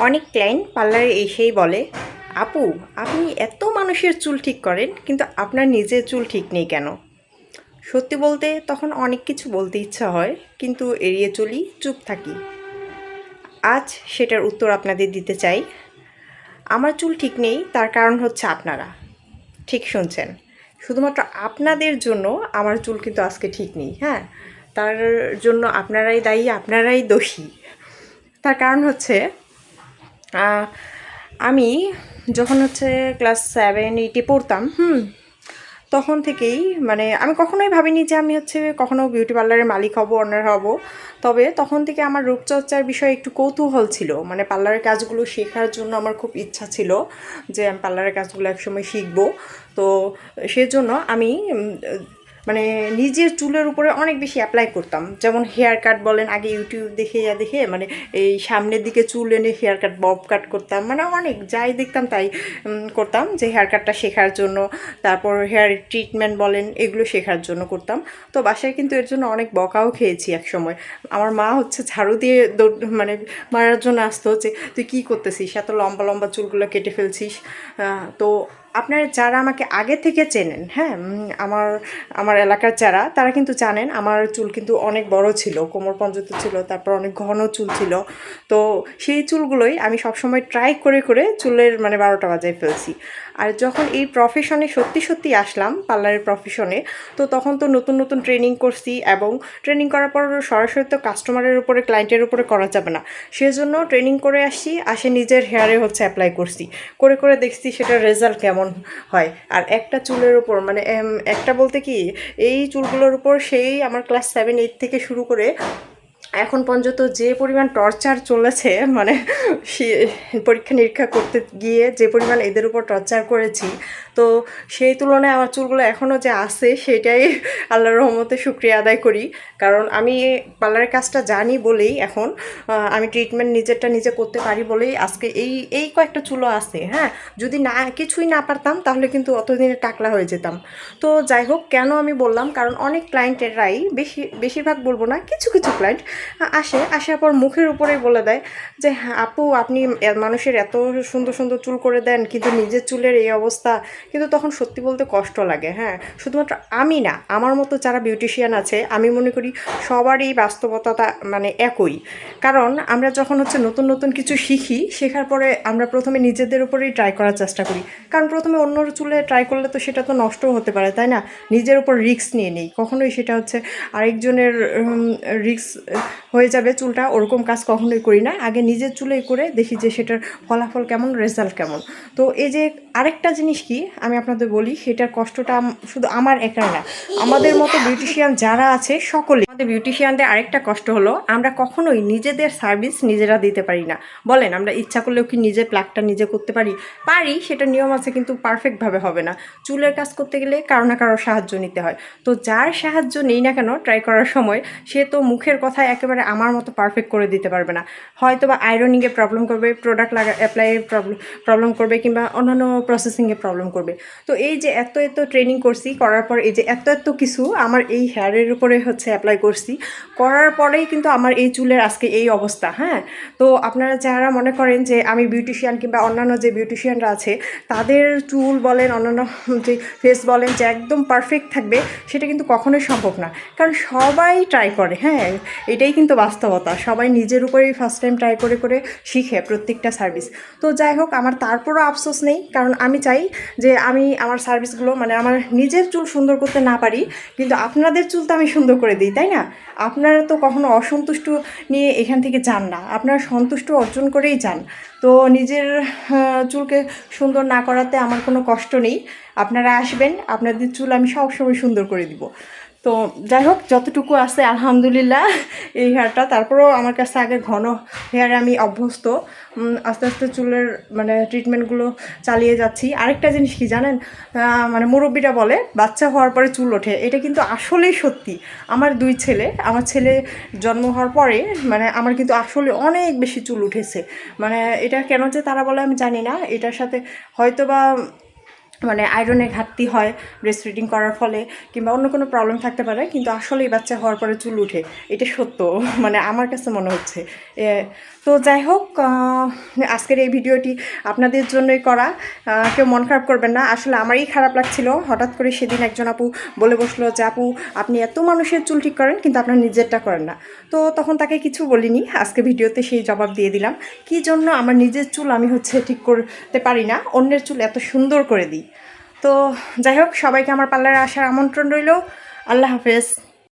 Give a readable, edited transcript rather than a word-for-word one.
অনেক ক্লায়েন্ট পার্লারে এসেই বলে, আপু আপনি এত মানুষের চুল ঠিক করেন কিন্তু আপনার নিজের চুল ঠিক নেই কেন? সত্যি বলতে তখন অনেক কিছু বলতে ইচ্ছা হয়, কিন্তু এড়িয়ে চলি, চুপ থাকি। আজ সেটার উত্তর আপনাদের দিতে চাই। আমার চুল ঠিক নেই, তার কারণ হচ্ছে আপনারা। ঠিক শুনছেন, শুধুমাত্র আপনাদের জন্য আমার চুল কিন্তু আজকে ঠিক নেই। হ্যাঁ, তার জন্য আপনারাই দায়ী, আপনারাই দোষী। তার কারণ হচ্ছে আমি যখন হচ্ছে ক্লাস 7-8-এ পড়তাম, তখন থেকেই মানে আমি কখনোই ভাবিনি যে আমি হচ্ছে কখনো বিউটি পার্লারের মালিক হব, অনার হব। তবে তখন থেকে আমার রূপচর্চার বিষয়ে একটু কৌতূহল ছিল, মানে পার্লারের কাজগুলো শেখার জন্য আমার খুব ইচ্ছা ছিল যে আমি পার্লারের কাজগুলো একসময় শিখবো। তো সেজন্য আমি মানে নিজের চুলের উপরে অনেক বেশি অ্যাপ্লাই করতাম। যেমন হেয়ার কাট বলেন, আগে ইউটিউব দেখে দেখে মানে এই সামনের দিকে চুল এনে হেয়ার কাট, বব কাট করতাম, মানে অনেক যাই দেখতাম তাই করতাম, যে হেয়ার কাটটা শেখার জন্য। তারপর হেয়ার ট্রিটমেন্ট বলেন, এগুলো শেখার জন্য করতাম। তো বাসায় কিন্তু এর জন্য অনেক বকাও খেয়েছি এক সময়। আমার মা হচ্ছে ঝাড়ু দিয়ে মানে মারার জন্য আসতো, যে তুই কী করতেছিস, এত লম্বা লম্বা চুলগুলো কেটে ফেলছিস। তো আপনারা যারা আমাকে আগে থেকে চেনেন, হ্যাঁ, আমার আমার এলাকার যারা, তারা কিন্তু জানেন আমার চুল কিন্তু অনেক বড় ছিল, কোমর পর্যন্ত ছিল, তারপর অনেক ঘন চুল ছিল। তো সেই চুলগুলোই আমি সবসময় ট্রাই করে করে চুলের মানে 12টা বাজায় ফেলছি। আর যখন এই প্রফেশনে সত্যি সত্যি আসলাম, পার্লারের প্রফেশনে, তো তখন তো নতুন নতুন ট্রেনিং করছি, এবং ট্রেনিং করার পর সরাসরি তো কাস্টমারের উপরে, ক্লায়েন্টের উপরে করা যাবে না। সেজন্য ট্রেনিং করে আসে নিজের হেয়ারে হচ্ছে অ্যাপ্লাই করছি, করে করে দেখছি সেটার রেজাল্ট কেমন হয়। আর একটা চুলের উপর মানে একটা বলতে কি, এই চুলগুলোর উপর সেই আমার ক্লাস 7-8 থেকে শুরু করে এখন পর্যন্ত যে পরিমাণ টর্চার চলেছে, মানে পরীক্ষা নিরীক্ষা করতে গিয়ে যে পরিমাণ এদের উপর টর্চার করেছি, তো সেই তুলনায় আমার চুলগুলো এখনও যে আছে সেটাই আল্লাহর রহমতে শুকরিয়া আদায় করি। কারণ আমি পার্লারের কাজটা জানি বলেই এখন আমি ট্রিটমেন্ট নিজেরটা নিজে করতে পারি বলেই আজকে এই কয়েকটা চুলও আছে। হ্যাঁ, যদি না কিছুই না পারতাম তাহলে কিন্তু অতদিনে টাকলা হয়ে যেতাম। তো যাই হোক, কেন আমি বললাম, কারণ অনেক ক্লায়েন্টেরাই, বেশিরভাগ বলবো না, কিছু কিছু ক্লায়েন্ট আসার পর মুখের উপরেই বলে দেয় যে, হ্যাঁ আপু আপনি মানুষের এত সুন্দর সুন্দর চুল করে দেন কিন্তু নিজের চুলের এই অবস্থা। কিন্তু তখন সত্যি বলতে কষ্ট লাগে। হ্যাঁ, শুধুমাত্র আমি না, আমার মতো যারা বিউটিশিয়ান আছে, আমি মনে করি সবারই বাস্তবতা মানে একই। কারণ আমরা যখন হচ্ছে নতুন নতুন কিছু শিখি, শেখার পরে আমরা প্রথমে নিজেদের উপরেই ট্রাই করার চেষ্টা করি। কারণ প্রথমে অন্যর চুলে ট্রাই করলে তো সেটা তো নষ্টও হতে পারে, তাই না? নিজের উপর রিস্ক নিয়ে নেই কখনোই, সেটা হচ্ছে আরেকজনের রিস্ক হয়ে যাবে চুলটা, ওরকম কাজ কখনোই করি না। আগে নিজের চুলেই করে দেখি যে সেটার ফলাফল কেমন, রেজাল্ট কেমন। তো এই যে আরেকটা জিনিস কি আমি আপনাদের বলি, সেটার কষ্টটা শুধু আমার একার না, আমাদের মতো বিউটিশিয়ান যারা আছে সকলে। আমাদের বিউটিশিয়ানদের আরেকটা কষ্ট হলো, আমরা কখনোই নিজেদের সার্ভিস নিজেরা দিতে পারি না। বলেন, আমরা ইচ্ছা করলেও কি নিজের প্লাগটা নিজে করতে পারি? পারি, সেটা নিয়ম আছে, কিন্তু পারফেক্টভাবে হবে না। চুলের কাজ করতে গেলে কারো না কারো সাহায্য নিতে হয়। তো যার সাহায্য নেই না কেন ট্রাই করার সময়, সে তো মুখের কথায় একেবারে আমার মতো পারফেক্ট করে দিতে পারবে না। হয়তো বা আয়রনিংয়ে প্রবলেম করবে, প্রোডাক্ট অ্যাপ্লাইয়ে প্রবলেম করবে, কিংবা অন্যান্য প্রসেসিংয়ে প্রবলেম করবে। তো এই যে এত এত ট্রেনিং করছি, করার পর এই যে এত এত কিছু আমার এই হেয়ারের উপরে হচ্ছে অ্যাপ্লাই করছি, করার পরেই কিন্তু আমার এই চুলের আজকে এই অবস্থা। হ্যাঁ, তো আপনারা যারা মনে করেন যে আমি বিউটিশিয়ান কিংবা অন্যান্য যে বিউটিশিয়ানরা আছে তাদের চুল বলেন, অন্যান্য যে ফেস বলেন, যে একদম পারফেক্ট থাকবে, সেটা কিন্তু কখনোই সম্ভব না। কারণ সবাই ট্রাই করে, হ্যাঁ, এটাই কিন্তু বাস্তবতা। সবাই নিজের উপরেই ফার্স্ট টাইম ট্রাই করে করে শিখে প্রত্যেকটা সার্ভিস। তো যাই হোক, আমার তারপরও আফসোস নেই, কারণ আমি চাই যে আমি আমার সার্ভিসগুলো মানে আমার নিজের চুল সুন্দর করতে না পারি, কিন্তু আপনাদের চুল তো আমি সুন্দর করে দিই, তাই না? আপনারা তো কখনো অসন্তুষ্ট নিয়ে এখান থেকে যান না, আপনারা সন্তুষ্ট অর্জন করেই যান। তো নিজের চুলকে সুন্দর না করাতে আমার কোনো কষ্ট নেই। আপনারা আসবেন, আপনাদের চুল আমি সবসময় সুন্দর করে দিব। তো যাই হোক, যতটুকু আছে আলহামদুলিল্লাহ এই হেয়ারটা। তারপরেও আমার কাছে আগে ঘন হেয়ারে আমি অভ্যস্ত, আস্তে আস্তে চুলের মানে ট্রিটমেন্টগুলো চালিয়ে যাচ্ছি। আরেকটা জিনিস কি জানেন, মানে মুরব্বিরা বলে বাচ্চা হওয়ার পরে চুল ওঠে, এটা কিন্তু আসলেই সত্যি। আমার 2 ছেলে, আমার ছেলে জন্ম হওয়ার পরে মানে আমার কিন্তু আসলে অনেক বেশি চুল উঠেছে। মানে এটা কেন যে তারা বলে আমি জানি না, এটার সাথে হয়তো বা মানে আয়রনের ঘাটতি হয় ব্রেস্ট ফিডিং করার ফলে, কিংবা অন্য কোনো প্রবলেম থাকতে পারে, কিন্তু আসলেই বাচ্চা হওয়ার পরে চুল উঠে, এটা সত্য। মানে আমার কাছে মনে হচ্ছে তো যাই হোক, আজকের এই ভিডিওটি আপনাদের জন্যই করা। কেউ মন খারাপ করবেন না, আসলে আমারই খারাপ লাগছিল। হঠাৎ করে সেদিন একজন আপু বলে বসলো যে আপু আপনি এত মানুষের চুল ঠিক করেন কিন্তু আপনার নিজেরটা করেন না। তো তখন তাকে কিছু বলিনি, আজকে ভিডিওতে সেই জবাব দিয়ে দিলাম কি জন্য আমার নিজের চুল আমি ঠিক করতে পারি না, অন্যের চুল এত সুন্দর করে দিই। তো যাই হোক, সবাইকে আমার পার্লারে আসার আমন্ত্রণ রইল। আল্লাহ হাফেজ।